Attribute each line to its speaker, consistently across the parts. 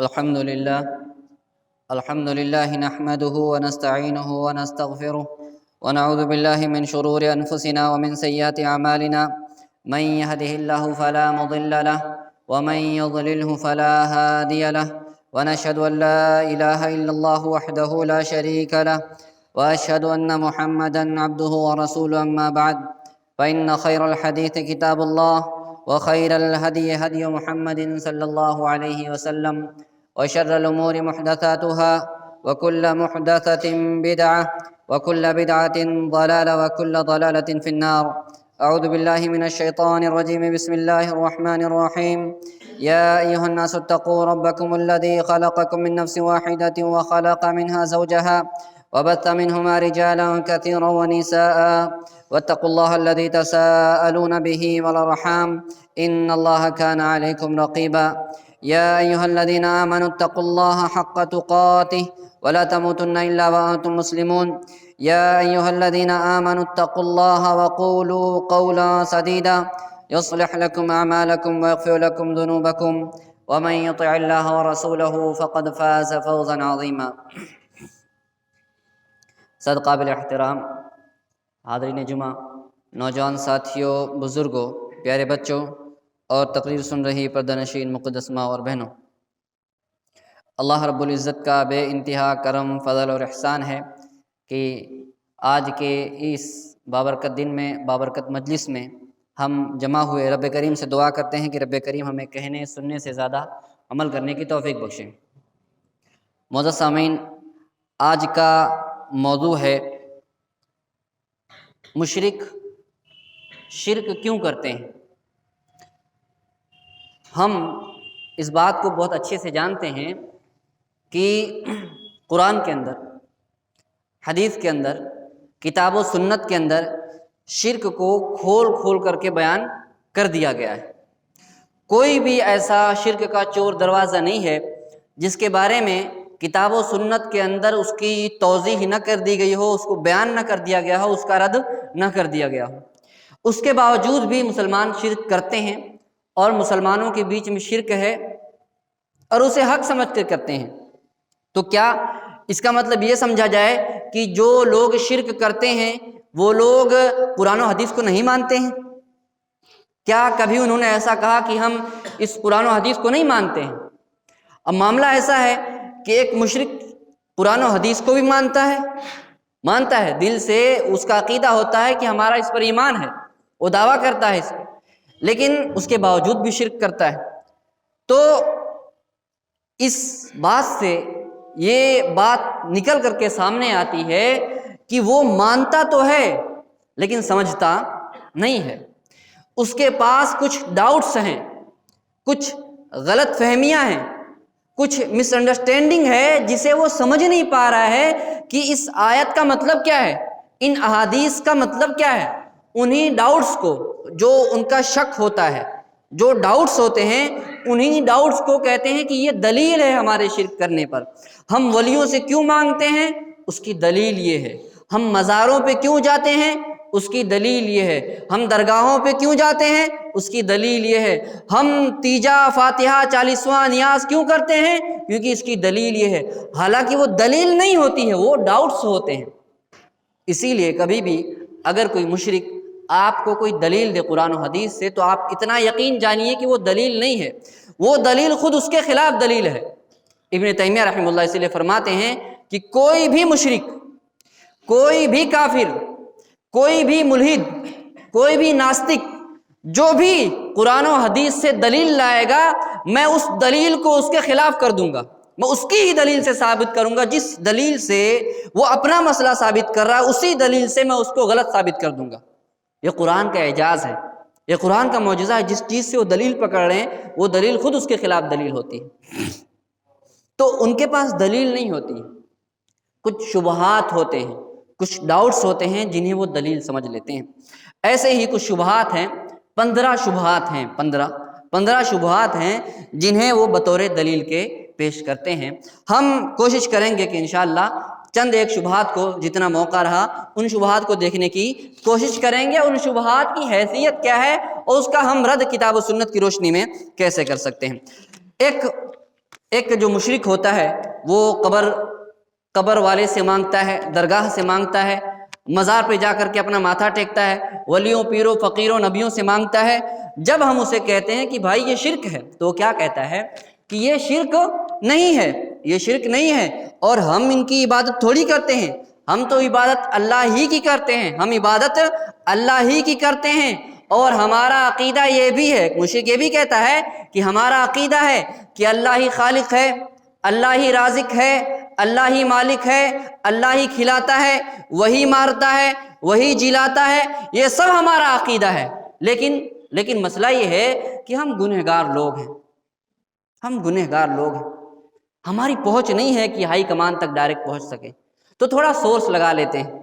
Speaker 1: الحمد لله نحمده ونستعينه ونستغفره ونعوذ بالله من شرور أنفسنا ومن سيئات أعمالنا. من يهده الله فلا مضل له ومن يضلله فلا هادي له، ونشهد أن لا إله إلا الله وحده لا شريك له، وأشهد أن محمدا عبده ورسوله. أما بعد، فإن خير الحديث كتاب الله، وخير الهدي هدي محمد صلى الله عليه وسلم، وشر الأمور محدثاتها، وكل محدثة بدعة، وكل بدعة ضلالة، وكل ضلالة في النار. أعوذ بالله من الشيطان الرجيم. بسم الله الرحمن الرحيم. يا أيها الناس اتقوا ربكم الذي خلقكم من نفس واحدة وخلق منها زوجها وبث منهما رجالا كثيرا ونساء، واتقوا الله الذي تساءلون به والأرحام، إن الله كان عليكم رقيبا. يا أيها الذين آمنوا اتقوا الله حق تقاته ولا تموتن إلا وأنتم مسلمون. يا أيها الذين آمنوا اتقوا الله وقولوا قولا سديدا يصلح لكم أعمالكم ويغفر لكم ذنوبكم، ومن يطع الله ورسوله فقد فاز فوزا عظيما. صد قابل احترام حاضرین جمعہ، نوجوان ساتھیوں، بزرگوں، پیارے بچوں اور تقریر سن رہی پردہ نشین مقدس ماں اور بہنوں، اللہ رب العزت کا بے انتہا کرم، فضل اور احسان ہے کہ آج کے اس بابرکت دن میں، بابرکت مجلس میں ہم جمع ہوئے. رب کریم سے دعا کرتے ہیں کہ رب کریم ہمیں کہنے سننے سے زیادہ عمل کرنے کی توفیق بخشیں. معزز سامعین، آج کا موضوع ہے مشرک شرک کیوں کرتے ہیں. ہم اس بات کو بہت اچھے سے جانتے ہیں کہ قرآن کے اندر، حدیث کے اندر، کتاب و سنت کے اندر شرک کو کھول کھول کر کے بیان کر دیا گیا ہے. کوئی بھی ایسا شرک کا چور دروازہ نہیں ہے جس کے بارے میں کتاب و سنت کے اندر اس کی توضیح نہ کر دی گئی ہو، اس کو بیان نہ کر دیا گیا ہو، اس کا رد نہ کر دیا گیا ہو. اس کے باوجود بھی مسلمان شرک کرتے ہیں، اور مسلمانوں کے بیچ میں شرک ہے اور اسے حق سمجھ کر کرتے ہیں. تو کیا اس کا مطلب یہ سمجھا جائے کہ جو لوگ شرک کرتے ہیں وہ لوگ قرآن و حدیث کو نہیں مانتے ہیں؟ کیا کبھی انہوں نے ایسا کہا کہ ہم اس قرآن و حدیث کو نہیں مانتے ہیں؟ اب معاملہ ایسا ہے کہ ایک مشرک قرآن و حدیث کو بھی مانتا ہے، دل سے اس کا عقیدہ ہوتا ہے کہ ہمارا اس پر ایمان ہے، وہ دعویٰ کرتا ہے اس پر، لیکن اس کے باوجود بھی شرک کرتا ہے. تو اس بات سے یہ بات نکل کر کے سامنے آتی ہے کہ وہ مانتا تو ہے لیکن سمجھتا نہیں ہے. اس کے پاس کچھ ڈاؤٹس ہیں، کچھ غلط فہمیاں ہیں، کچھ مس انڈرسٹینڈنگ ہے جسے وہ سمجھ نہیں پا رہا ہے کہ اس آیت کا مطلب کیا ہے، ان احادیث کا مطلب کیا ہے. انہی ڈاؤٹس کو، جو ان کا شک ہوتا ہے، جو ڈاؤٹس ہوتے ہیں، انہی ڈاؤٹس کو کہتے ہیں کہ یہ دلیل ہے ہمارے شرک کرنے پر. ہم ولیوں سے کیوں مانگتے ہیں، اس کی دلیل یہ ہے. ہم مزاروں پہ کیوں جاتے ہیں، اس کی دلیل یہ ہے. ہم درگاہوں پہ کیوں جاتے ہیں، اس کی دلیل یہ ہے. ہم تیجا، فاتحہ، 40واں نیاز کیوں کرتے ہیں، کیونکہ اس کی دلیل یہ ہے. حالانکہ وہ دلیل نہیں ہوتی ہے، وہ ڈاؤٹس ہوتے ہیں. اسی لیے کبھی بھی اگر کوئی مشرک آپ کو کوئی دلیل دے قرآن و حدیث سے، تو آپ اتنا یقین جانیے کہ وہ دلیل نہیں ہے، وہ دلیل خود اس کے خلاف دلیل ہے. ابن تیمیہ رحمہ اللہ اس لیے فرماتے ہیں کہ کوئی بھی مشرک، کوئی بھی کافر، کوئی بھی ملحد، کوئی بھی ناستک جو بھی قرآن و حدیث سے دلیل لائے گا، میں اس دلیل کو اس کے خلاف کر دوں گا. میں اس کی ہی دلیل سے ثابت کروں گا، جس دلیل سے وہ اپنا مسئلہ ثابت کر رہا ہے، اسی دلیل سے میں اس کو غلط ثابت کر دوں گا. یہ قرآن کا اعجاز ہے، یہ قرآن کا معجزہ ہے. جس چیز سے وہ دلیل پکڑ رہے ہیں، وہ دلیل خود اس کے خلاف دلیل ہوتی ہے. تو ان کے پاس دلیل نہیں ہوتی، کچھ شبہات ہوتے ہیں، کچھ ڈاؤٹس ہوتے ہیں جنہیں وہ دلیل سمجھ لیتے ہیں. ایسے ہی کچھ شبہات ہیں، 15 شبہات ہیں، 15 شبہات ہیں جنہیں وہ بطور دلیل کے پیش کرتے ہیں. ہم کوشش کریں گے کہ انشاءاللہ چند ایک شبہات کو، جتنا موقع رہا ان شبہات کو دیکھنے کی کوشش کریں گے. ان شبہات کی حیثیت کیا ہے اور اس کا ہم رد کتاب و سنت کی روشنی میں کیسے کر سکتے ہیں. ایک ایک جو مشرک ہوتا ہے وہ قبر والے سے مانگتا ہے، درگاہ سے مانگتا ہے، مزار پہ جا کر کے اپنا ماتھا ٹیکتا ہے، ولیوں پیروں فقیروں نبیوں سے مانگتا ہے۔ جب ہم اسے کہتے ہیں کہ بھائی یہ شرک ہے، تو وہ کیا کہتا ہے کہ یہ شرک نہیں ہے، یہ شرک نہیں ہے، اور ہم ان کی عبادت تھوڑی کرتے ہیں، ہم تو عبادت اللہ ہی کی کرتے ہیں، ہم عبادت اللہ ہی کی کرتے ہیں، اور ہمارا عقیدہ یہ بھی ہے، مشرک یہ بھی کہتا ہے کہ ہمارا عقیدہ ہے کہ اللہ ہی خالق ہے، اللہ ہی رازق ہے، اللہ ہی مالک ہے، اللہ ہی کھلاتا ہے، وہی مارتا ہے، وہی جلاتا ہے، یہ سب ہمارا عقیدہ ہے۔ لیکن مسئلہ یہ ہے کہ ہم گنہگار لوگ ہیں، ہم گنہگار لوگ ہیں، ہماری پہنچ نہیں ہے کہ ہائی کمان تک ڈائریکٹ پہنچ سکے، تو تھوڑا سورس لگا لیتے ہیں۔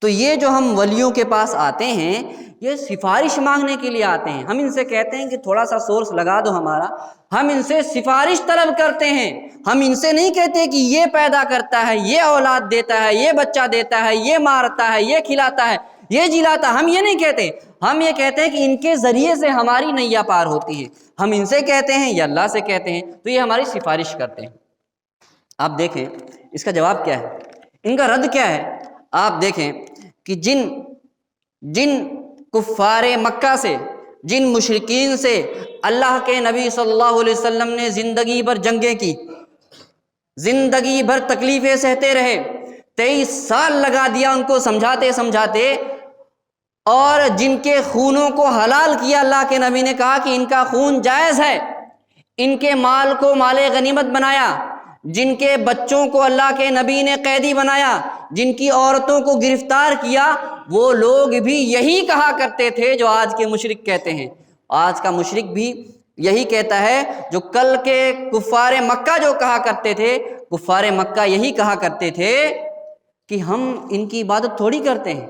Speaker 1: تو یہ جو ہم ولیوں کے پاس آتے ہیں، یہ سفارش مانگنے کے لیے آتے ہیں، ہم ان سے کہتے ہیں کہ تھوڑا سا سورس لگا دو ہمارا، ہم ان سے سفارش طلب کرتے ہیں، ہم ان سے نہیں کہتے کہ یہ پیدا کرتا ہے، یہ اولاد دیتا ہے، یہ بچہ دیتا ہے، یہ مارتا ہے، یہ کھلاتا ہے، یہ جلاتا ہے، ہم یہ نہیں کہتے، ہم یہ کہتے ہیں کہ ان کے ذریعے سے ہماری نیا پار ہوتی ہے، ہم ان سے کہتے ہیں یا اللہ سے کہتے ہیں، تو یہ ہماری سفارش کرتے ہیں۔ آپ دیکھیں اس کا جواب کیا ہے، ان کا رد کیا ہے۔ آپ دیکھیں کہ جن کفار مکہ سے، جن مشرکین سے اللہ کے نبی صلی اللہ علیہ وسلم نے زندگی بھر جنگیں کی، زندگی بھر تکلیفیں سہتے رہے، 23 سال لگا دیا ان کو سمجھاتے، اور جن کے خونوں کو حلال کیا، اللہ کے نبی نے کہا کہ ان کا خون جائز ہے، ان کے مال کو مال غنیمت بنایا، جن کے بچوں کو اللہ کے نبی نے قیدی بنایا، جن کی عورتوں کو گرفتار کیا، وہ لوگ بھی یہی کہا کرتے تھے جو آج کے مشرک کہتے ہیں۔ آج کا مشرک بھی یہی کہتا ہے جو کل کے کفار مکہ جو کہا کرتے تھے، کفار مکہ یہی کہا کرتے تھے کہ ہم ان کی عبادت تھوڑی کرتے ہیں،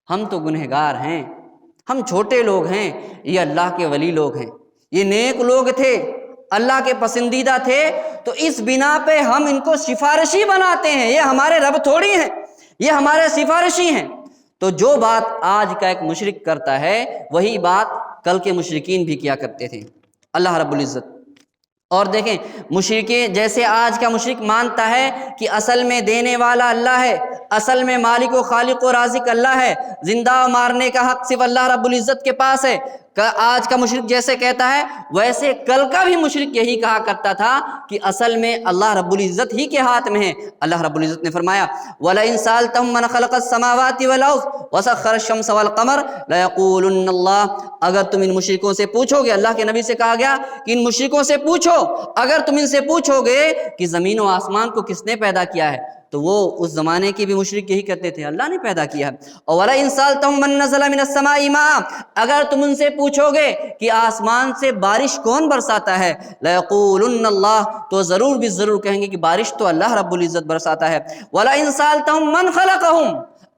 Speaker 1: ہم تو گنہگار ہیں، ہم چھوٹے لوگ ہیں، یہ اللہ کے ولی لوگ ہیں، یہ نیک لوگ تھے، اللہ کے پسندیدہ تھے، تو اس بنا پہ ہم ان کو سفارشی بناتے ہیں، یہ ہمارے رب تھوڑی ہیں، یہ ہمارے سفارشی ہیں۔ تو جو بات آج کا ایک مشرک کرتا ہے، وہی بات کل کے مشرکین بھی کیا کرتے تھے، اللہ رب العزت۔ اور دیکھیں مشرکین جیسے آج کا مشرک مانتا ہے کہ اصل میں دینے والا اللہ ہے، اصل میں مالک و خالق و رازق اللہ ہے، زندہ و مارنے کا حق صرف اللہ رب العزت کے پاس ہے، آج کا مشرک جیسے کہتا ہے، ویسے کل کا بھی مشرک یہی کہا کرتا تھا کہ اصل میں اللہ رب العزت ہی کے ہاتھ میں ہے۔ اللہ رب العزت نے فرمایا وَلَئِن سَأَلْتَهُم مَّنْ خَلَقَ السَّمَاوَاتِ وَالْأَرْضَ وَسَخَّرَ الشَّمْسَ وَالْقَمَرَ لَيَقُولُنَّ اللَّهُ، اگر تم ان مشرکوں سے پوچھو گے، اللہ کے نبی سے کہا گیا کہ ان مشرکوں سے پوچھو، اگر تم ان سے پوچھو گے کہ زمین و آسمان کو کس نے پیدا کیا ہے، تو وہ اس زمانے کے بھی مشرک یہی کہتے تھے اللہ نے پیدا کیا ہے۔ اور وَلَئِن سَأَلْتَهُم مَّن نَّزَلَ مِنَ السَّمَاءِ مَاءً، اگر تم ان سے پوچھو گے کہ آسمان سے بارش کون برساتا ہے، لَيَقُولُنَّ اللَّهُ، تو ضرور بھی ضرور کہیں گے کہ بارش تو اللہ رب العزت برساتا ہے۔ وَلَئِن سَأَلْتَهُم مَّن خَلَقَهُم،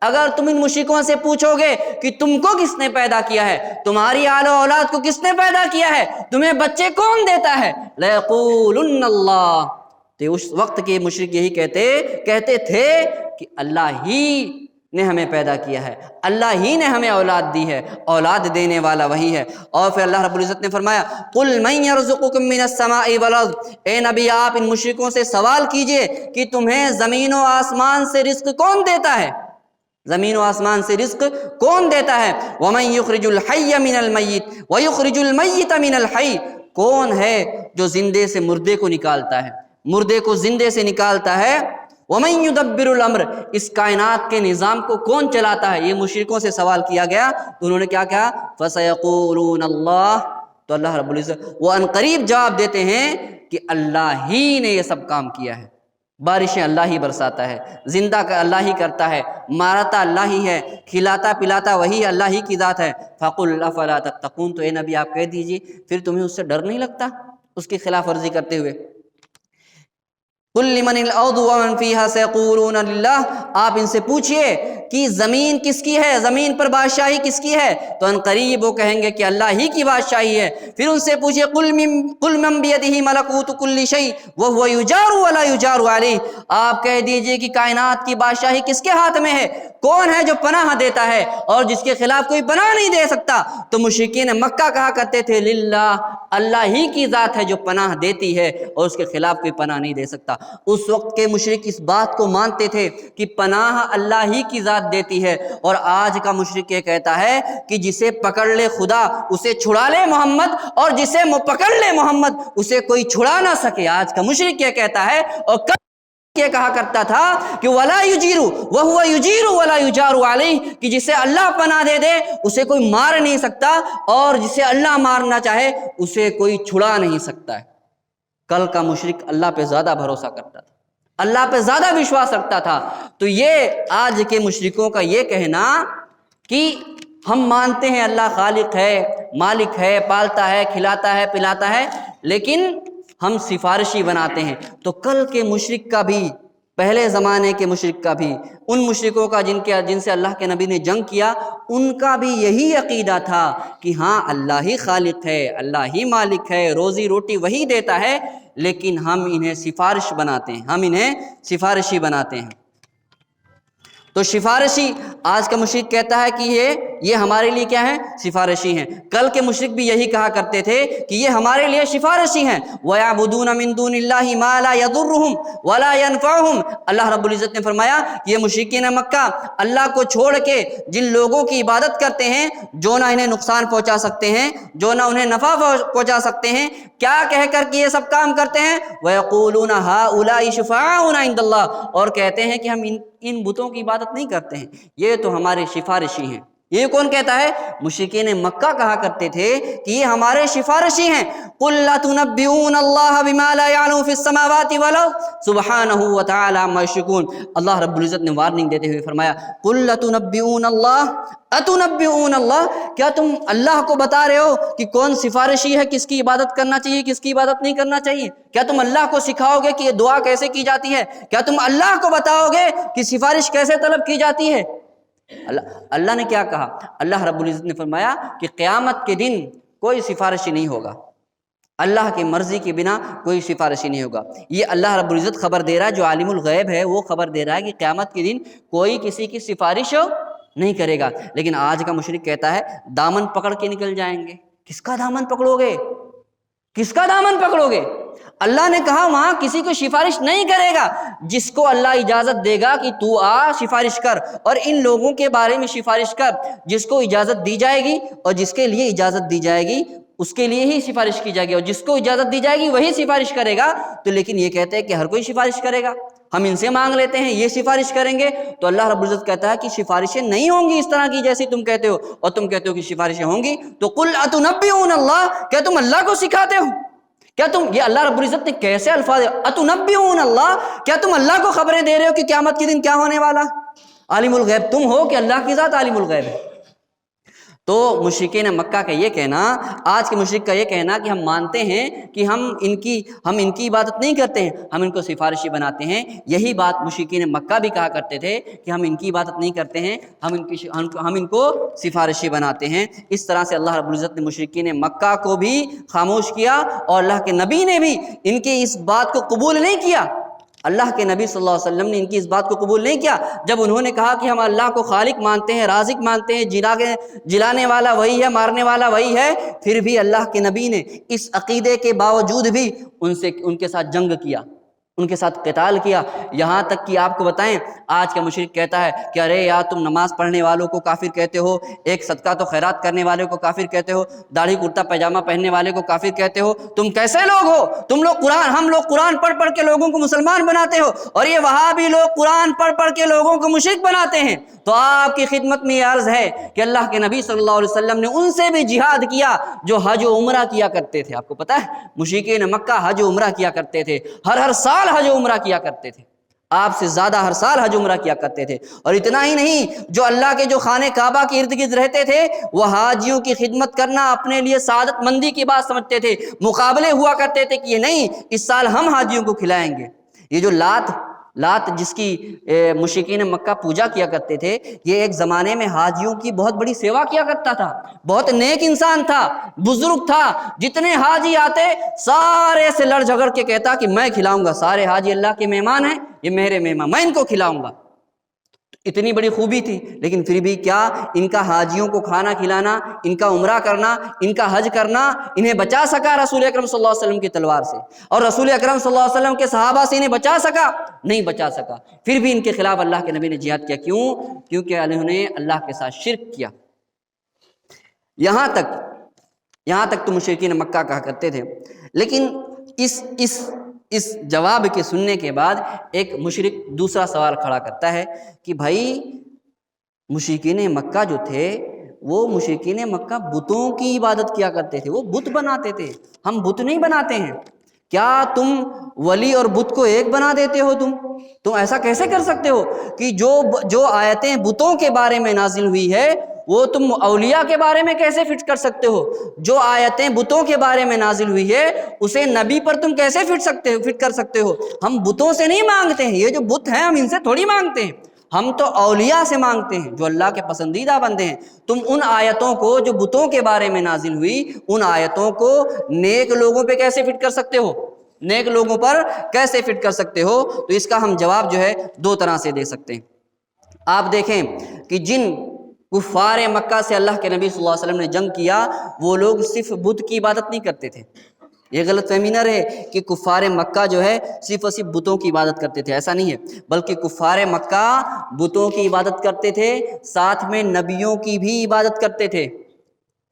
Speaker 1: اگر تم ان مشرکوں سے پوچھو گے کہ تم کو کس نے پیدا کیا ہے، تمہاری آل و اولاد کو کس نے پیدا کیا ہے، تمہیں بچے کون دیتا ہے، لَيَقُولُنَّ اللَّهُ، تو اس وقت کے مشرک یہی کہتے تھے کہ اللہ ہی نے ہمیں پیدا کیا ہے، اللہ ہی نے ہمیں اولاد دی ہے، اولاد دینے والا وہی ہے۔ اور پھر اللہ رب العزت نے فرمایا قُلْ مَن يَرْزُقُكُم مِّنَ السَّمَاءِ وَالْأَرْضِ، اے نبی آپ ان مشرکوں سے سوال کیجئے کہ تمہیں زمین و آسمان سے رزق کون دیتا ہے، زمین و آسمان سے رزق کون دیتا ہے، وَمَن يُخْرِجُ الْحَيَّ مِنَ الْمَيِّتِ وَيُخْرِجُ الْمَيِّتَ مِنَ الْحَيِّ، کون ہے جو زندے سے مردے کو نکالتا ہے، مردے کو زندے سے نکالتا ہے، وَمَن يُدَبِّرُ الْأَمْرَ، اس کائنات کے نظام کو کون چلاتا ہے، یہ مشرکوں سے سوال کیا گیا تو انہوں نے کیا کہا، فَسَيَقُولُونَ اللَّهُ، تو اللہ رب العزت وہ ان قریب جواب دیتے ہیں کہ اللہ ہی نے یہ سب کام کیا ہے، بارشیں اللہ ہی برساتا ہے، زندہ کا اللہ ہی کرتا ہے، مارتا اللہ ہی ہے، کھلاتا پلاتا وہی اللہ ہی کی ذات ہے۔ فَقُلْ أَفَلَا تَتَّقُونَ، تو اے نبی آپ کہہ دیجئے پھر تمہیں اس سے ڈر نہیں لگتا، اس کی خلاف ورزی کرتے ہوئے۔ قل لمن الارض ومن فیہا سیقولون للہ، آپ ان سے پوچھئے کہ زمین کس کی ہے، زمین پر بادشاہی کس کی ہے، تو ان قریب وہ کہیں گے کہ اللہ ہی کی بادشاہی ہے۔ پھر ان سے پوچھئے قل من بیدہ ملکوت کل شیء وہو یجار ولا یجار علیہ، آپ کہہ دیجئے کہ کائنات کی بادشاہی کس کے ہاتھ میں ہے، کون ہے جو پناہ دیتا ہے اور جس کے خلاف کوئی پناہ نہیں دے سکتا؟ تو مشرکین مکہ کہا کرتے تھے للہ، اللہ ہی کی ذات ہے جو پناہ دیتی ہے اور اس کے خلاف کوئی پناہ نہیں دے سکتا۔ اس وقت کے مشرک اس بات کو مانتے تھے کہ پناہ اللہ ہی کی ذات دیتی ہے، اور آج کا مشرک یہ کہتا ہے کہ جسے پکڑ لے خدا اسے چھڑا لے محمد، اور جسے پکڑ لے محمد اسے کوئی چھڑا نہ سکے۔ آج کا مشرک یہ کہتا ہے، اور یہ کہا کرتا تھا کہ ولا یجیرو وہو یجیرو ولا یجار علیہ، کہ جسے اللہ پناہ دے دے اسے کوئی مار نہیں سکتا، اور جسے اللہ مارنا چاہے اسے کوئی چھڑا نہیں سکتا ہے۔ کل کا مشرک اللہ پہ زیادہ بھروسہ کرتا تھا، اللہ پہ زیادہ وشواس رکھتا تھا۔ تو یہ آج کے مشرکوں کا یہ کہنا کہ ہم مانتے ہیں اللہ خالق ہے، مالک ہے، پالتا ہے، کھلاتا ہے، پلاتا ہے، لیکن ہم سفارشی بناتے ہیں۔ تو کل کے مشرک کا بھی، پہلے زمانے کے مشرک کا بھی، ان مشرکوں کا جن سے اللہ کے نبی نے جنگ کیا، ان کا بھی یہی عقیدہ تھا کہ ہاں اللہ ہی خالق ہے، اللہ ہی مالک ہے، روزی روٹی وہی دیتا ہے، لیکن ہم انہیں سفارش بناتے ہیں، ہم انہیں سفارشی بناتے ہیں۔ تو سفارشی، آج کا مشرک کہتا ہے کہ یہ ہمارے لیے کیا ہے؟ سفارشی ہیں۔ کل کے مشرک بھی یہی کہا کرتے تھے کہ یہ ہمارے لیے سفارشی ہیں۔ وَيَعْبُدُونَ مِن دُونِ اللَّهِ مَا لَا يَضُرُّهُمْ وَلَا يَنْفَعُهُمْ، اللہ رب العزت نے فرمایا کہ یہ مشرکین مکہ اللہ کو چھوڑ کے جن لوگوں کی عبادت کرتے ہیں جو نہ انہیں نقصان پہنچا سکتے ہیں، جو نہ انہیں نفع پہنچا سکتے ہیں، کیا کہہ کر کہ یہ سب کام کرتے ہیں؟ وَيَقُولُونَ هَؤُلَاءِ شُفَعَاؤُنَا عِندَ اللَّهِ، اور کہتے ہیں کہ ہم ان بتوں کی عبادت نہیں کرتے ہیں، یہ تو ہمارے سفارشی ہیں۔ یہ کون کہتا ہے؟ مشرکین مکہ کہا کرتے تھے کہ یہ ہمارے سفارشی ہیں۔ قُلْ لَتُنَبِّئُونَ اللَّهَ بِمَا لَا يَعْلَمُ فِي السَّمَاوَاتِ وَالْأَرْضِ سُبْحَانَهُ وَتَعَالَى عَمَّا يُشْرِكُونَ، اللہ رب العزت نے وارننگ دیتے ہوئے فرمایا قُلْ لَتُنَبِّئُونَ اللَّهَ أَتُنَبِّئُونَ اللَّهَ، کیا تم اللہ کو بتا رہے ہو کہ کون سفارشی ہے، کس کی عبادت کرنا چاہیے، کس کی عبادت نہیں کرنا چاہیے؟ کیا تم اللہ کو سکھاؤ گے کہ یہ دعا کیسے کی جاتی ہے؟ کیا تم اللہ کو بتاؤ گے کہ سفارش کیسے طلب کی جاتی ہے؟ اللہ نے کیا کہا؟ اللہ رب العزت نے فرمایا کہ قیامت کے دن کوئی سفارشی نہیں ہوگا، اللہ کی مرضی کے بنا کوئی سفارشی نہیں ہوگا۔ یہ اللہ رب العزت خبر دے رہا ہے، جو عالم الغیب ہے وہ خبر دے رہا ہے کہ قیامت کے دن کوئی کسی کی سفارش نہیں کرے گا۔ لیکن آج کا مشرک کہتا ہے دامن پکڑ کے نکل جائیں گے۔ کس کا دامن پکڑو گے؟ کس کا دامن پکڑو گے؟ اللہ نے کہا وہاں کسی کو سفارش نہیں کرے گا، جس کو اللہ اجازت دے گا کہ تو آ سفارش کر، اور ان لوگوں کے بارے میں سفارش کر جس کو اجازت دی جائے گی، اور جس کے لیے اجازت دی جائے گی اس کے لیے ہی سفارش کی جائے گی، اور جس کو اجازت دی جائے گی وہی سفارش کرے گا۔ تو لیکن یہ کہتے ہیں کہ ہر کوئی سفارش کرے گا، ہم ان سے مانگ لیتے ہیں یہ سفارش کریں گے۔ تو اللہ رب العزت کہتا ہے کہ سفارشیں نہیں ہوں گی اس طرح کی جیسی تم کہتے ہو، اور تم کہتے ہو کہ سفارشیں ہوں گی۔ تو قُلْ أَتُنَبِّئُونَ اللَّهَ، کیا تم اللہ کو سکھاتے ہو؟ کیا تم، یہ اللہ رب العزت نے کیسے الفاظ، أَتُنَبِّئُونَ اللَّهَ، کیا تم اللہ کو خبریں دے رہے ہو کہ قیامت کے دن کیا ہونے والا؟ عالم الغیب تم ہو کہ اللہ کی ذات عالم الغیب ہے؟ تو مشرکین مکہ کا یہ کہنا، آج کے مشرک کا یہ کہنا کہ ہم مانتے ہیں کہ ہم ان کی عبادت نہیں کرتے ہیں، ہم ان کو سفارشی بناتے ہیں، یہی بات مشرکین مکہ بھی کہا کرتے تھے کہ ہم ان کی عبادت نہیں کرتے ہیں، ہم ان کو سفارشی بناتے ہیں۔ اس طرح سے اللہ رب العزت نے مشرکین مکہ کو بھی خاموش کیا، اور اللہ کے نبی نے بھی ان کی اس بات کو قبول نہیں کیا۔ اللہ کے نبی صلی اللہ علیہ وسلم نے ان کی اس بات کو قبول نہیں کیا جب انہوں نے کہا کہ ہم اللہ کو خالق مانتے ہیں، رازق مانتے ہیں، جلانے والا وہی ہے، مارنے والا وہی ہے، پھر بھی اللہ کے نبی نے اس عقیدے کے باوجود بھی ان کے ساتھ جنگ کیا، ان کے ساتھ قتال کیا۔ یہاں تک کہ آپ کو بتائیں، آج کا مشرک کہتا ہے کہ ارے یار تم نماز پڑھنے والوں کو کافر کہتے ہو، ایک صدقہ تو خیرات کرنے والے کو کافر کہتے ہو، داڑھی کرتا پیجامہ پہننے والے کو کافر کہتے ہو، تم کیسے لوگ ہو؟ تم لوگ ہم لوگ قرآن پڑھ پڑھ کے لوگوں کو مسلمان بناتے ہو، اور یہ وہابی لوگ قرآن پڑھ پڑھ کے لوگوں کو مشرک بناتے ہیں۔ تو آپ کی خدمت میں یہ عرض ہے کہ اللہ کے نبی صلی اللہ علیہ وسلم نے ان سے بھی جہاد کیا جو حج و عمرہ کیا کرتے تھے۔ آپ کو پتہ ہے مشرکین مکہ حج و عمرہ کیا کرتے تھے، ہر سال حج و عمرہ کیا کرتے تھے، آپ سے زیادہ ہر سال حج عمرہ کیا کرتے تھے۔ اور اتنا ہی نہیں، جو اللہ کے جو خانہ کعبہ کے ارد گرد رہتے تھے وہ حاجیوں کی خدمت کرنا اپنے لیے سعادت مندی کی بات سمجھتے تھے، مقابلے ہوا کرتے تھے کہ یہ نہیں اس سال ہم حاجیوں کو کھلائیں گے، یہ جو لات جس کی مشرکین مکہ پوجا کیا کرتے تھے، یہ ایک زمانے میں حاجیوں کی بہت بڑی سیوا کیا کرتا تھا، بہت نیک انسان تھا، بزرگ تھا، جتنے حاجی آتے سارے سے لڑ جھگڑ کے کہتا کہ میں کھلاؤں گا، سارے حاجی اللہ کے مہمان ہیں، یہ میرے مہمان، میں ان کو کھلاؤں گا۔ اتنی بڑی خوبی تھی، لیکن پھر بھی کیا ان کا حاجیوں کو کھانا کھلانا، ان کا عمرہ کرنا، ان کا حج کرنا انہیں بچا سکا رسول اکرم صلی اللہ علیہ وسلم کی تلوار سے؟ اور رسول اکرم صلی اللہ علیہ وسلم کے صحابہ سے انہیں بچا سکا؟ نہیں بچا سکا۔ پھر بھی ان کے خلاف اللہ کے نبی نے جہاد کیا، کیوں؟ کیونکہ انہوں نے اللہ کے ساتھ شرک کیا۔ یہاں تک تو مشرکین مکہ کہا کرتے تھے، لیکن اس جواب کے سننے کے بعد ایک مشرک دوسرا سوال کھڑا کرتا ہے کہ بھائی مشرکین مکہ جو تھے وہ مشرکین مکہ بتوں کی عبادت کیا کرتے تھے، وہ بت بناتے تھے، ہم بت نہیں بناتے ہیں، کیا تم ولی اور بت کو ایک بنا دیتے ہو؟ تم ایسا کیسے کر سکتے ہو کہ جو آیتیں بتوں کے بارے میں نازل ہوئی ہے وہ تم اولیاء کے بارے میں کیسے فٹ کر سکتے ہو؟ جو آیتیں بتوں کے بارے میں نازل ہوئی ہے اسے نبی پر تم کیسے فٹ کر سکتے ہو؟ ہم بتوں سے نہیں مانگتے ہیں، یہ جو بت ہیں ہم ان سے تھوڑی مانگتے ہیں، ہم تو اولیاء سے مانگتے ہیں جو اللہ کے پسندیدہ بندے ہیں۔ تم ان آیتوں کو جو بتوں کے بارے میں نازل ہوئی ان آیتوں کو نیک لوگوں پہ کیسے فٹ کر سکتے ہو؟ نیک لوگوں پر کیسے فٹ کر سکتے ہو؟ تو اس کا ہم جواب جو ہے دو طرح سے دے سکتے ہیں۔ آپ دیکھیں کہ جن کفار مکہ سے اللہ کے نبی صلی اللہ علیہ وسلم نے جنگ کیا وہ لوگ صرف بت کی عبادت نہیں کرتے تھے۔ یہ غلط فہمی نہ رہے کہ کفار مکہ جو ہے صرف اور صرف بتوں کی عبادت کرتے تھے، ایسا نہیں ہے، بلکہ کفار مکہ بتوں کی عبادت کرتے تھے، ساتھ میں نبیوں کی بھی عبادت کرتے تھے۔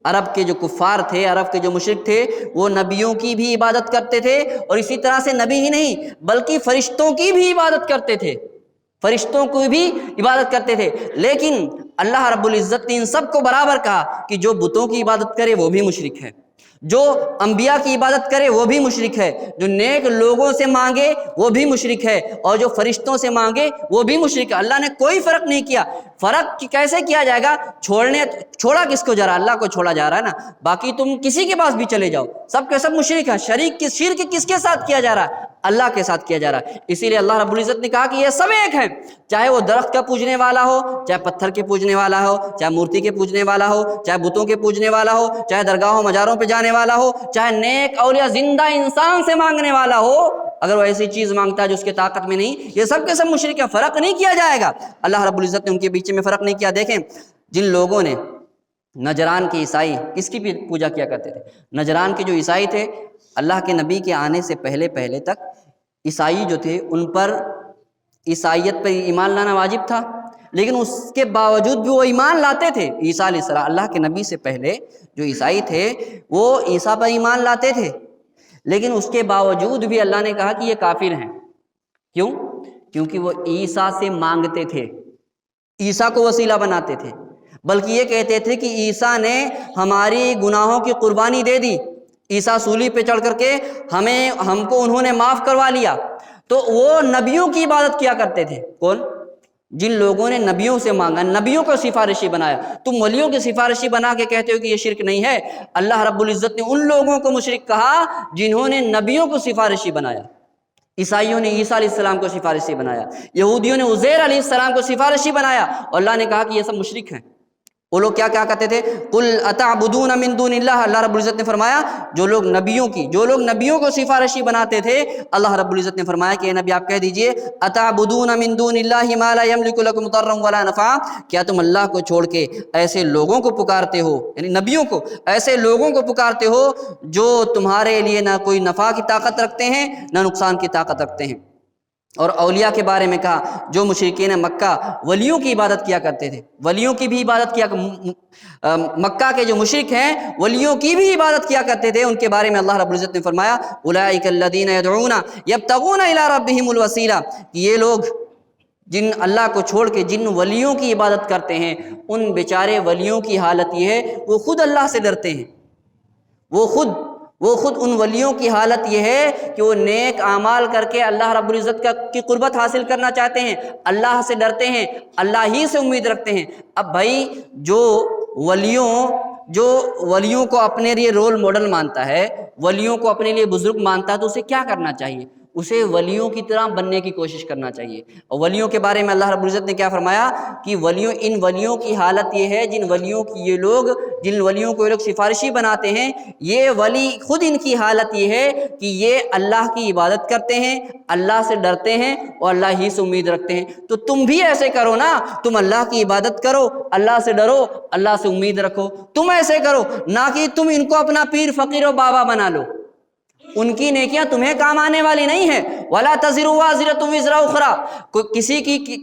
Speaker 1: عرب کے جو کفار تھے، عرب کے جو مشرک تھے، وہ نبیوں کی بھی عبادت کرتے تھے، اور اسی طرح سے نبی ہی نہیں بلکہ فرشتوں کی بھی عبادت کرتے تھے، فرشتوں کو بھی عبادت کرتے تھے۔ لیکن اللہ رب العزت نے ان سب کو برابر کہا کہ جو بتوں کی عبادت کرے وہ بھی مشرک ہے، جو انبیاء کی عبادت کرے وہ بھی مشرک ہے، جو نیک لوگوں سے مانگے وہ بھی مشرک ہے، اور جو فرشتوں سے مانگے وہ بھی مشرک ہے۔ اللہ نے کوئی فرق نہیں کیا۔ فرق کیسے کیا جائے گا؟ چھوڑا کس کو جا رہا ہے؟ اللہ کو چھوڑا جا رہا ہے نا، باقی تم کسی کے پاس بھی چلے جاؤ سب کے سب مشرک ہیں۔ شرک کس کے ساتھ کیا جا رہا ہے؟ اللہ کے ساتھ کیا جا رہا ہے۔ اسی لیے اللہ رب العزت نے کہا کہ یہ سب ایک ہیں، چاہے وہ درخت کا پوجنے والا ہو، چاہے پتھر کے پوجنے والا ہو، چاہے مورتی کے پوجنے والا ہو، چاہے بتوں کے پوجنے والا ہو، چاہے درگاہوں مزاروں پہ جانے والا ہو، چاہے نیک اولیاء زندہ انسان سے مانگنے والا ہو، اگر وہ ایسی چیز مانگتا ہے جو اس کے طاقت میں نہیں، یہ سب کے سب مشرک ہیں، فرق نہیں کیا جائے گا۔ اللہ رب العزت نے ان کے بیچ میں فرق نہیں کیا۔ دیکھیں جن لوگوں نے نجران کے عیسائی کس کی پوجا کیا کرتے تھے؟ نجران کے جو عیسائی تھے، اللہ کے نبی کے آنے سے پہلے تک عیسائی جو تھے ان پر عیسائیت پر ایمان لانا واجب تھا، لیکن اس کے باوجود بھی وہ ایمان لاتے تھے۔ عیسیٰ علیہ السلام، اللہ کے نبی سے پہلے جو عیسائی تھے وہ عیسیٰ پر ایمان لاتے تھے، لیکن اس کے باوجود بھی اللہ نے کہا کہ یہ کافر ہیں۔ کیوں؟ کیونکہ وہ عیسیٰ سے مانگتے تھے، عیسیٰ کو وسیلہ بناتے تھے، بلکہ یہ کہتے تھے کہ عیسیٰ نے ہماری گناہوں کی قربانی دے دی، عیسیٰ صلیب پہ چڑھ کر کے ہم کو انہوں نے معاف کروا لیا۔ تو وہ نبیوں کی عبادت کیا کرتے تھے۔ کون؟ جن لوگوں نے نبیوں سے مانگا، نبیوں کو سفارشی بنایا۔ تم ولیوں کی سفارشی بنا کے کہتے ہو کہ یہ شرک نہیں ہے۔ اللہ رب العزت نے ان لوگوں کو مشرک کہا جنہوں نے نبیوں کو سفارشی بنایا۔ عیسائیوں نے عیسیٰ علیہ السلام کو سفارشی بنایا، یہودیوں نے عزیر علیہ السلام کو سفارشی بنایا، اور اللہ نے کہا کہ یہ سب مشرک ہیں۔ وہ لوگ کیا کہتے تھے؟ قل اتعبدون من دون اللہ، اللہ رب العزت نے فرمایا جو لوگ نبیوں کو سفارشی بناتے تھے، اللہ رب العزت نے فرمایا کہ اے نبی آپ کہہ دیجئے اتعبدون من دون اللہ ما لا یملک لکم ضرا ولا نفعا، کیا تم اللہ کو چھوڑ کے ایسے لوگوں کو پکارتے ہو، یعنی نبیوں کو، ایسے لوگوں کو پکارتے ہو جو تمہارے لیے نہ کوئی نفع کی طاقت رکھتے ہیں نہ نقصان کی طاقت رکھتے ہیں۔ اور اولیاء کے بارے میں کہا جو مشرکین مکہ ولیوں کی عبادت کیا کرتے تھے، ولیوں کی بھی عبادت کیا، مکہ کے جو مشرک ہیں ولیوں کی بھی عبادت کیا کرتے تھے، ان کے بارے میں اللہ رب العزت نے فرمایا اولئک الذین یدعون یبتغون الی ربہم الوسیلہ، یہ لوگ جن اللہ کو چھوڑ کے جن ولیوں کی عبادت کرتے ہیں ان بیچارے ولیوں کی حالت یہ ہے وہ خود اللہ سے ڈرتے ہیں، وہ خود ان ولیوں کی حالت یہ ہے کہ وہ نیک اعمال کر کے اللہ رب العزت کی قربت حاصل کرنا چاہتے ہیں، اللہ سے ڈرتے ہیں، اللہ ہی سے امید رکھتے ہیں۔ اب بھائی جو ولیوں کو اپنے لیے رول ماڈل مانتا ہے، ولیوں کو اپنے لیے بزرگ مانتا ہے، تو اسے کیا کرنا چاہیے؟ اسے ولیوں کی طرح بننے کی کوشش کرنا چاہیے۔ اور ولیوں کے بارے میں اللہ رب العزت نے کیا فرمایا کہ ان ولیوں کی حالت یہ ہے، جن ولیوں کو یہ لوگ سفارشی بناتے ہیں، یہ ولی خود ان کی حالت یہ ہے کہ یہ اللہ کی عبادت کرتے ہیں، اللہ سے ڈرتے ہیں اور اللہ ہی سے امید رکھتے ہیں۔ تو تم بھی ایسے کرو نا، تم اللہ کی عبادت کرو، اللہ سے ڈرو، اللہ سے امید رکھو، تم ایسے کرو، نہ کہ تم ان کو اپنا پیر فقیر و بابا بنا لو۔ ان کی نیکیاں تمہیں کام آنے والی نہیں ہیں۔ وَلَا تَزِرُ وَازِرَةٌ وِزْرَ أُخْرَىٰ،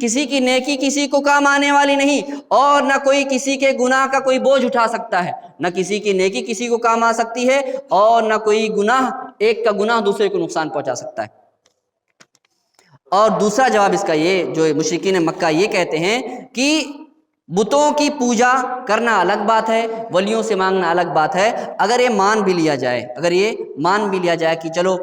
Speaker 1: کسی کی نیکی کسی کو کام آنے والی نہیں، اور نہ کوئی کسی کے گناہ کا کوئی بوجھ اٹھا سکتا ہے۔ نہ کسی کی نیکی کسی کو کام آ سکتی ہے، اور نہ کوئی گناہ، ایک کا گناہ دوسرے کو نقصان پہنچا سکتا ہے۔ اور دوسرا جواب اس کا یہ، جو مشرکین مکہ یہ کہتے ہیں کہ بتوں کی پوجا کرنا الگ بات ہے، ولیوں سے مانگنا الگ بات ہے۔ اگر یہ مان بھی لیا جائے کہ چلو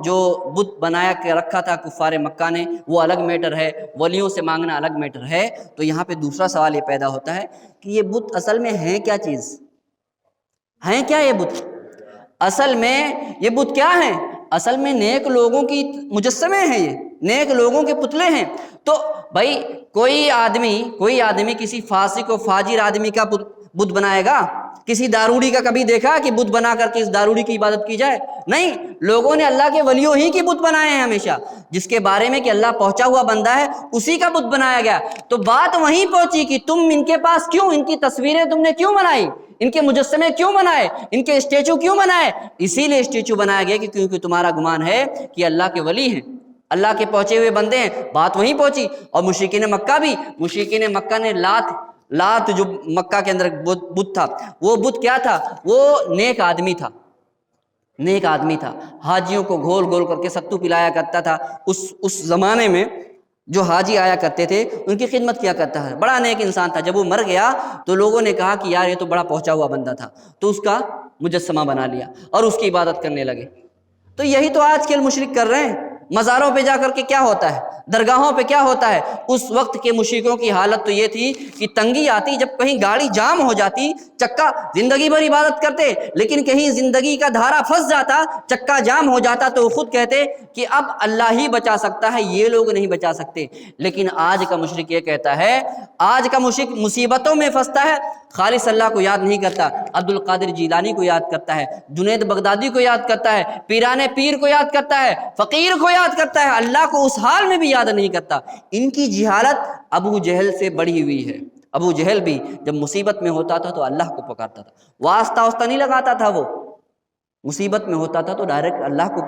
Speaker 1: جو بت بنایا کے رکھا تھا کفار مکہ نے وہ الگ میٹر ہے، ولیوں سے مانگنا الگ میٹر ہے، تو یہاں پہ دوسرا سوال یہ پیدا ہوتا ہے کہ یہ بت اصل میں ہیں کیا چیز؟ ہیں کیا یہ بت؟ اصل میں یہ بت کیا ہیں؟ اصل میں نیک لوگوں کی مجسمے ہیں، یہ نیک لوگوں کے پتلے ہیں۔ تو بھائی کوئی آدمی کسی فاسق و فاجر آدمی کا بت بنائے گا؟ کسی داروڑی کا کبھی دیکھا کہ بت بنا کر کے اس داروڑی کی عبادت کی جائے؟ نہیں، لوگوں نے اللہ کے ولیوں ہی کی بت بنائے ہیں ہمیشہ، جس کے بارے میں کہ اللہ پہنچا ہوا بندہ ہے اسی کا بت بنایا گیا۔ تو بات وہیں پہنچی کہ تم ان کے پاس کیوں، ان کی تصویریں تم نے کیوں بنائی، ان کے مجسمے کیوں بنائے، ان کے اسٹیچو کیوں بنائے؟ اسی لیے اسٹیچو بنایا گیا کہ کیونکہ تمہارا گمان ہے کہ اللہ کے ولی ہیں، اللہ کے پہنچے ہوئے بندے ہیں۔ بات وہیں پہنچی۔ اور مشرکین مکہ نے لات جو مکہ کے اندر بت تھا، وہ بت کیا تھا؟ وہ نیک آدمی تھا، حاجیوں کو گھول گھول کر کے ستو پلایا کرتا تھا۔ اس زمانے میں جو حاجی آیا کرتے تھے ان کی خدمت کیا کرتا ہے، بڑا نیک انسان تھا۔ جب وہ مر گیا تو لوگوں نے کہا کہ یار یہ تو بڑا پہنچا ہوا بندہ تھا، تو اس کا مجسمہ بنا لیا اور اس کی عبادت کرنے لگے۔ تو یہی تو آج کل مشرک کر رہے ہیں۔ مزاروں پہ جا کر کے کیا ہوتا ہے، درگاہوں پہ کیا ہوتا ہے؟ اس وقت کے مشرکوں کی حالت تو یہ تھی کہ تنگی آتی، جب کہیں گاڑی جام ہو جاتی، چکا زندگی بھر عبادت کرتے لیکن کہیں زندگی کا دھارا پھنس جاتا، چکا جام ہو جاتا، تو وہ خود کہتے کہ اب اللہ ہی بچا سکتا ہے، یہ لوگ نہیں بچا سکتے۔ لیکن آج کا مشرک یہ کہتا ہے، آج کا مشرک مصیبتوں میں پھنستا ہے، خالص اللہ کو یاد نہیں کرتا، عبد القادر جیلانی کو یاد کرتا ہے، جنید بغدادی کو یاد کرتا ہے، پیران پیر کو یاد کرتا ہے، فقیر کو یاد کرتا ہے، اللہ کو اس حال میں بھی یاد نہیں کرتا۔ ان کی جہالت ابو جہل سے بڑھی ہوئی ہے۔ ابو جہل بھی جب مصیبت میں ہوتا تھا تو اللہ کو پکارتا تھا، واسطہ نہیں لگاتا تھا، وہ مصیبت میں ہوتا تھا تو ڈائریکٹ اللہ کو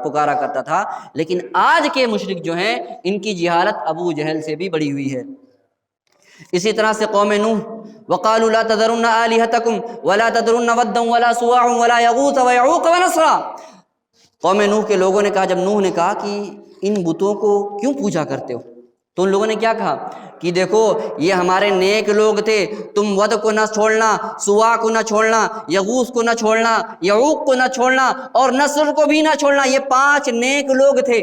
Speaker 1: پکارا کرتا تھا۔ لیکن آج کے مشرک جو ہیں ان کی جہالت ابو جہل سے بھی بڑھی ہوئی ہے۔ اسی طرح سے قوم نوح، وقالوا لا تذرن آلهتكم ولا تذرن ودا ولا سواع ولا يغوث ويعوق ونسرا۔ قوم نوح کے لوگوں نے کہا، جب نوح نے کہا کہ ان بتوں کو کیوں پوجا کرتے ہو، تو ان لوگوں نے کیا کہا کہ دیکھو یہ ہمارے نیک لوگ تھے، تم ود کو نہ چھوڑنا، سوا کو نہ چھوڑنا، یغوث کو نہ چھوڑنا، یعوق کو نہ چھوڑنا، اور نصر کو بھی نہ چھوڑنا۔ یہ 5 نیک لوگ تھے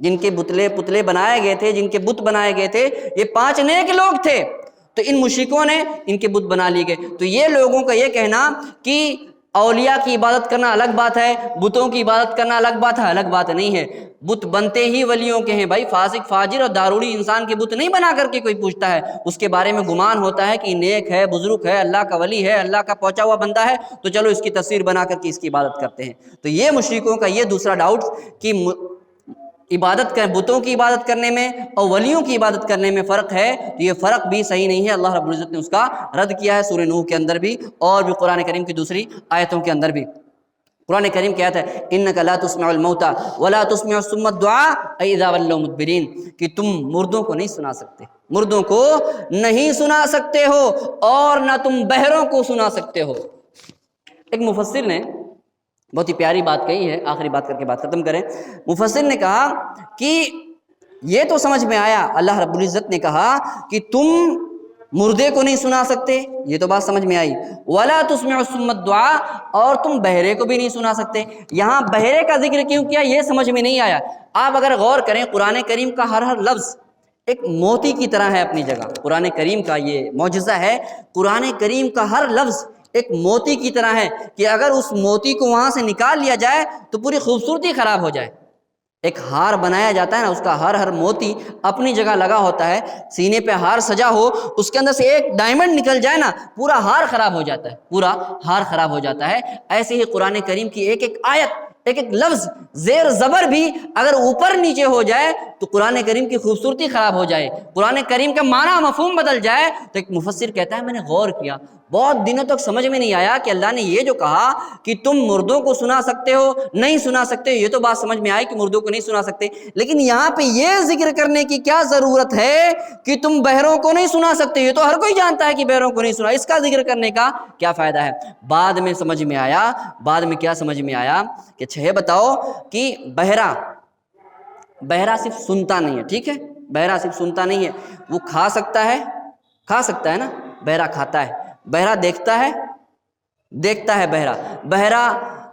Speaker 1: جن کے پتلے بنائے گئے تھے، جن کے بت بنائے گئے تھے، یہ 5 نیک لوگ تھے۔ تو ان مشرکوں نے ان کے بت بنا لیے گئے۔ تو یہ لوگوں کا یہ کہنا کہ اولیاء کی عبادت کرنا الگ بات ہے، بتوں کی عبادت کرنا الگ بات ہے، الگ بات نہیں ہے۔ بت بنتے ہی ولیوں کے ہیں بھائی، فاسق فاجر اور داروڑی انسان کے بت نہیں بنا کر کے کوئی پوچھتا ہے، اس کے بارے میں گمان ہوتا ہے کہ نیک ہے، بزرگ ہے، اللہ کا ولی ہے، اللہ کا پہنچا ہوا بندہ ہے، تو چلو اس کی تصویر بنا کر کے اس کی عبادت کرتے ہیں۔ تو یہ مشرکوں کا یہ دوسرا ڈاؤٹ کہ بتوں کی عبادت کرنے میں اور ولیوں کی عبادت کرنے میں فرق ہے، تو یہ فرق بھی صحیح نہیں ہے۔ اللہ رب العزت نے اس کا رد کیا ہے سورہ نوح کے اندر بھی، اور بھی قرآن کریم کی دوسری آیتوں کے اندر بھی۔ قرآن کریم کہتا ہے انک لا تسمع الموتى ولا تسمع الصم الدعاء اذا ولوا مدبرین، کہ تم مردوں کو نہیں سنا سکتے، مردوں کو نہیں سنا سکتے ہو، اور نہ تم بہروں کو سنا سکتے ہو۔ ایک مفسر نے بہت ہی پیاری بات کہی ہے، آخری بات کر کے بات ختم کریں۔ مفسر نے کہا کہ یہ تو سمجھ میں آیا، اللہ رب العزت نے کہا کہ تم مردے کو نہیں سنا سکتے، یہ تو بات سمجھ میں آئی، وَلَا تُسْمِعُ الصُّمَّ الدُّعَاءَ، اور تم بہرے کو بھی نہیں سنا سکتے۔ یہاں بہرے کا ذکر کیوں کیا یہ سمجھ میں نہیں آیا۔ آپ اگر غور کریں قرآن کریم کا ہر لفظ ایک موتی کی طرح ہے اپنی جگہ۔ قرآن کریم کا یہ معجزہ ہے، قرآن کریم کا ہر لفظ ایک موتی کی طرح ہے کہ اگر اس موتی کو وہاں سے نکال لیا جائے تو پوری خوبصورتی خراب ہو جائے۔ ایک ہار بنایا جاتا ہے نا، اس کا ہر موتی اپنی جگہ لگا ہوتا ہے، سینے پہ ہار سجا ہو، اس کے اندر سے ایک ڈائمنڈ نکل جائے نا، پورا ہار خراب ہو جاتا ہے، پورا ہار خراب ہو جاتا ہے۔ ایسے ہی قرآن کریم کی ایک ایک آیت، ایک ایک لفظ، زیر زبر بھی اگر اوپر نیچے ہو جائے تو قرآن کریم کی خوبصورتی خراب ہو جائے، قرآن کریم کا معنی مفہوم بدل جائے۔ تو ایک مفسر کہتا ہے میں نے غور کیا، بہت دنوں تک سمجھ میں نہیں آیا کہ اللہ نے یہ جو کہا کہ تم مردوں کو سنا سکتے ہو، نہیں سنا سکتے، یہ تو بات سمجھ میں آئی کہ مردوں کو نہیں سنا سکتے، لیکن یہاں پہ یہ ذکر کرنے کی کیا ضرورت ہے کہ تم بہروں کو نہیں سنا سکتے؟ یہ تو ہر کوئی جانتا ہے کہ بہروں کو نہیں سنا، اس کا ذکر کرنے کا کیا فائدہ ہے؟ بعد میں سمجھ میں آیا، بعد میں کیا سمجھ میں آیا کہ اچھا یہ بتاؤ کہ بہرا صرف سنتا نہیں ہے، ٹھیک ہے، بہرا صرف سنتا نہیں ہے، وہ کھا سکتا ہے نا، بہرا کھاتا ہے، بہرا دیکھتا ہے،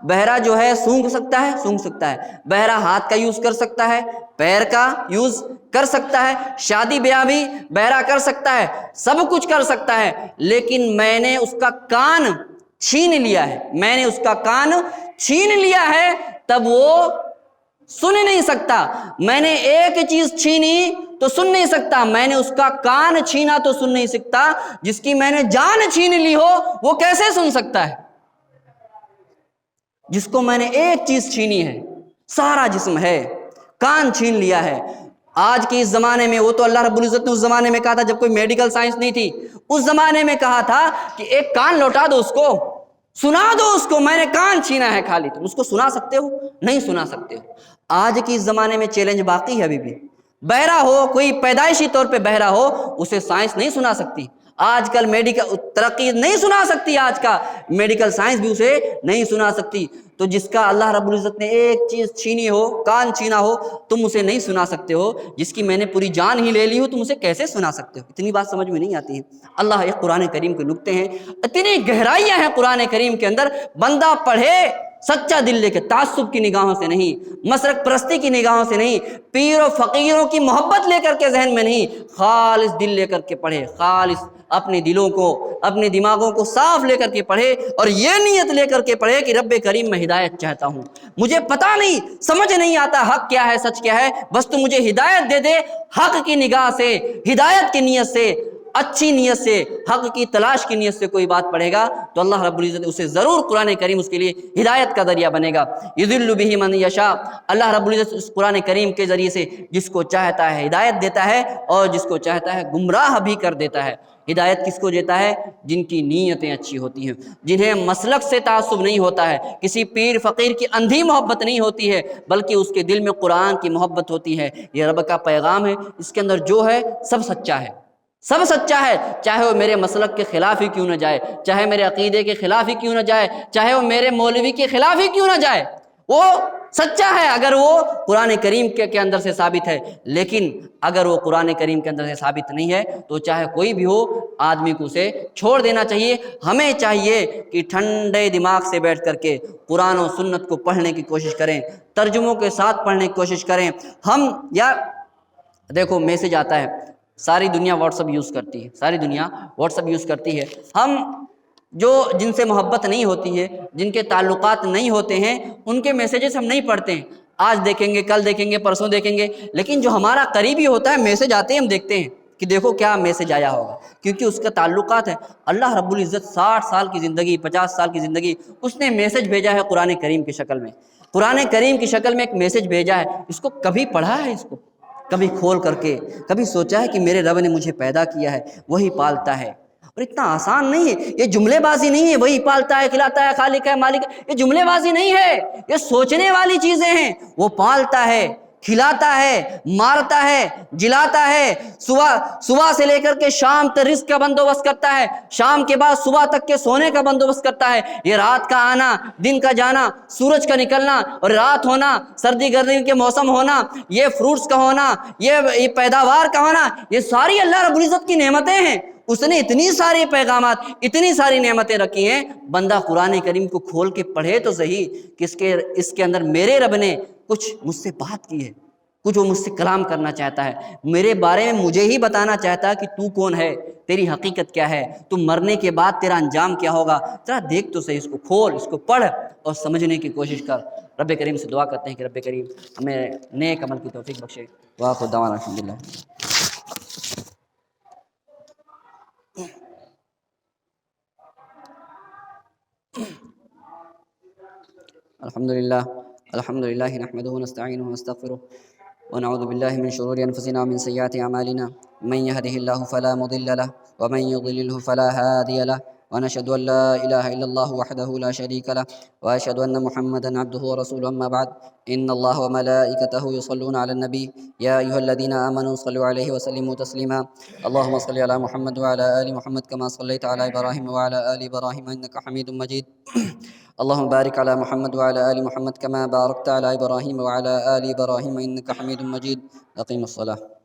Speaker 1: بہرا جو ہے سونگھ سکتا ہے، بہرا ہاتھ کا یوز کر سکتا ہے، پیر کا یوز کر سکتا ہے، شادی بیاہ بھی بہرا کر سکتا ہے، سب کچھ کر سکتا ہے، لیکن میں نے اس کا کان چھین لیا ہے، تب وہ سن نہیں سکتا۔ میں نے ایک چیز چھینی تو سن نہیں سکتا، میں نے اس کا کان چھینا تو سن نہیں سکتا، جس کی میں نے جان چھین لی ہو وہ کیسے سن سکتا ہے؟ جس کو میں نے ایک چیز چھینی ہے، سارا جسم ہے، کان چھین لیا ہے۔ آج کے اس زمانے میں، وہ تو اللہ رب العزت نے اس زمانے میں کہا تھا جب کوئی میڈیکل سائنس نہیں تھی، اس زمانے میں کہا تھا کہ ایک کان لوٹا دو اس کو، سنا دو اس کو، میں نے کان چھینا ہے خالی۔ تم اس کو سنا سکتے ہو؟ نہیں سنا سکتے ہو۔ آج کے اس زمانے میں چیلنج باقی ہے ابھی بھی، بہرا ہو، کوئی پیدائشی طور پہ بہرا ہو، اسے سائنس نہیں سنا سکتی، آج کل میڈیکل ترقی نہیں سنا سکتی، آج کا میڈیکل سائنس بھی اسے نہیں سنا سکتی۔ تو جس کا اللہ رب العزت نے ایک چیز چھینی ہو، کان چھینا ہو، تم اسے نہیں سنا سکتے ہو، جس کی میں نے پوری جان ہی لے لی ہو، تم اسے کیسے سنا سکتے ہو؟ اتنی بات سمجھ میں نہیں آتی ہے۔ اللہ ایک قرآن کریم کے نکتے ہیں، اتنی گہرائیاں ہیں قرآن کریم کے اندر، بندہ پڑھے سچا دل لے کے، تعصب کی نگاہوں سے نہیں، مسرک پرستی کی نگاہوں سے نہیں، پیر و فقیروں کی محبت لے کر کے ذہن میں نہیں، خالص دل لے کر کے پڑھے، خالص اپنے دلوں کو، اپنے دماغوں کو صاف لے کر کے پڑھے، اور یہ نیت لے کر کے پڑھے کہ رب کریم میں ہدایت چاہتا ہوں، مجھے پتہ نہیں، سمجھ نہیں آتا حق کیا ہے، سچ کیا ہے، بس تو مجھے ہدایت دے دے، حق کی نگاہ سے، ہدایت کی نیت سے، اچھی نیت سے، حق کی تلاش کی نیت سے کوئی بات پڑھے گا تو اللہ رب العزت اسے ضرور قرآن کریم اس کے لیے ہدایت کا ذریعہ بنے گا۔ یضل بہ من یشاء، اللہ رب العزت اس قرآن کریم کے ذریعے سے جس کو چاہتا ہے ہدایت دیتا ہے، اور جس کو چاہتا ہے گمراہ بھی کر دیتا ہے۔ ہدایت کس کو دیتا ہے؟ جن کی نیتیں اچھی ہوتی ہیں، جنہیں مسلک سے تعصب نہیں ہوتا ہے، کسی پیر فقیر کی اندھی محبت نہیں ہوتی ہے، بلکہ اس کے دل میں قرآن کی محبت ہوتی ہے۔ یہ رب کا پیغام ہے، اس کے اندر جو ہے سب سچا ہے، سب سچا ہے، چاہے وہ میرے مسلک کے خلاف ہی کیوں نہ جائے، چاہے میرے عقیدے کے خلاف ہی کیوں نہ جائے، چاہے وہ میرے مولوی کے خلاف ہی کیوں نہ جائے، وہ سچا ہے اگر وہ قرآن کریم کے اندر سے ثابت ہے۔ لیکن اگر وہ قرآن کریم کے اندر سے ثابت نہیں ہے تو چاہے کوئی بھی ہو، آدمی کو اسے چھوڑ دینا چاہیے۔ ہمیں چاہیے کہ ٹھنڈے دماغ سے بیٹھ کر کے قرآن و سنت کو پڑھنے کی کوشش کریں، ترجموں کے ساتھ پڑھنے کی کوشش کریں۔ ہم یا دیکھو میسج آتا ہے، ساری دنیا واٹس ایپ یوز کرتی ہے، ساری دنیا واٹس ایپ یوز کرتی ہے، ہم جن سے محبت نہیں ہوتی ہے، جن کے تعلقات نہیں ہوتے ہیں، ان کے میسیجز ہم نہیں پڑھتے ہیں، آج دیکھیں گے، کل دیکھیں گے، پرسوں دیکھیں گے، لیکن جو ہمارا قریبی ہوتا ہے، میسیج آتے ہیں، ہم دیکھتے ہیں کہ دیکھو کیا میسیج آیا ہوگا، کیونکہ اس کا تعلقات ہے۔ اللہ رب العزت 60 سال کی زندگی، 50 سال کی زندگی، اس نے میسیج بھیجا ہے قرآن کریم کی شکل میں، قرآن کریم کی شکل میں ایک میسیج بھیجا ہے۔ اس کو کبھی پڑھا ہے؟ اس کو کبھی کھول کر کے کبھی سوچا ہے کہ میرے رب نے مجھے پیدا کیا ہے، وہی پالتا ہے؟ اور اتنا آسان نہیں ہے، یہ جملے بازی نہیں ہے، وہی پالتا ہے، کھلاتا ہے، خالق ہے، مالک ہے، یہ جملے بازی نہیں ہے، یہ سوچنے والی چیزیں ہیں۔ وہ پالتا ہے، کھلاتا ہے، مارتا ہے، جلاتا ہے، صبح سے لے کر کے شام تک رزق کا بندوبست کرتا ہے، شام کے بعد صبح تک کے سونے کا بندوبست کرتا ہے۔ یہ رات کا آنا، دن کا جانا، سورج کا نکلنا اور رات ہونا، سردی گرمی کے موسم ہونا، یہ فروٹس کا ہونا، یہ پیداوار کا ہونا، یہ ساری اللہ رب العزت کی نعمتیں ہیں۔ اس نے اتنی ساری پیغامات، اتنی ساری نعمتیں رکھی ہیں، بندہ قرآن کریم کو کھول کے پڑھے تو صحیح کہ اس کے اندر میرے رب نے کچھ مجھ سے بات کی ہے، کچھ وہ مجھ سے کلام کرنا چاہتا ہے، میرے بارے میں مجھے ہی بتانا چاہتا ہے کہ تو کون ہے، تیری حقیقت کیا ہے، تم مرنے کے بعد تیرا انجام کیا ہوگا، ذرا دیکھ تو صحیح، اس کو کھول، اس کو پڑھ اور سمجھنے کی کوشش کر۔ رب کریم سے دعا کرتے ہیں کہ رب کریم ہمیں نیک عمل کی توفیق بخشے۔ وآخر دعوانا الحمدللہ۔ الحمد لله نحمده ونستعينه ونستغفره ونعوذ بالله من شرور أنفسنا ومن سيئات أعمالنا، من يهده الله فلا مضل له ومن يضلله فلا هادي له، ونشهد أن لا إله إلا الله وحده لا شريك له، وأشهد أن محمدا عبده ورسوله. أما بعد، إن الله وملائكته يصلون على النبي يا أيها الذين آمنوا صلوا عليه وسلموا تسليما. اللهم صل على محمد وعلى آل محمد كما صليت على إبراهيم وعلى آل إبراهيم إنك حميد مجيد. اللهم بارك على محمد وعلى آل محمد كما باركت على إبراهيم وعلى آل إبراهيم إنك حميد مجيد. أقيموا الصلاة.